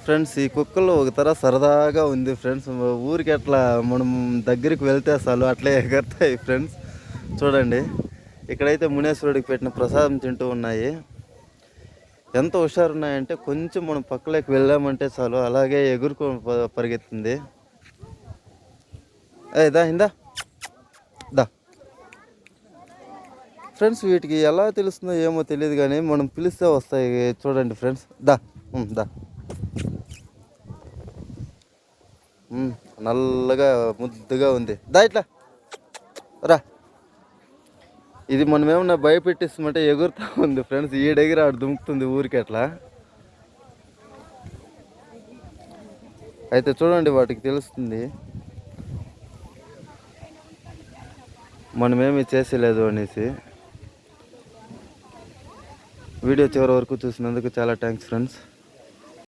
Friends ఈ కుక్కలు ఒక తర సరదాగా ఉంది ఫ్రెండ్స్. ఊరికి అట్లా మనం దగ్గరికి వెళ్తే అసలు అట్లే ఎగరుతాయి ఫ్రెండ్స్. చూడండి ఇక్కడైతే మునేశ్వరుడికి పెట్టిన ప్రసాదం తింటూ ఉన్నాయి. ఎంత హుషారున్నాయంటే కొంచెం మనం పక్కలోకి వెళ్ళామంటే చాలు అలాగే ఎగురుకొని పరిగెత్తుంది. దా ఇందా దా ఫ్రెండ్స్. వీటికి ఎలా తెలుస్తుందో ఏమో తెలియదు కానీ మనం పిలిస్తే వస్తాయి. చూడండి ఫ్రెండ్స్. దా దా నల్లగా ముద్దుగా ఉంది. దా ఇట్లా రా. ఇది మనం ఏమన్నా భయపెట్టిస్తామంటే ఎగురుతూ ఉంది ఫ్రెండ్స్. ఈడెగిరి ఆడు దుముకుతుంది ఊరికి అట్లా. అయితే చూడండి వాటికి తెలుస్తుంది మనమేమి చేసేలేదు అనేసి. వీడియో చివరి వరకు చూసినందుకు చాలా థ్యాంక్స్ ఫ్రెండ్స్.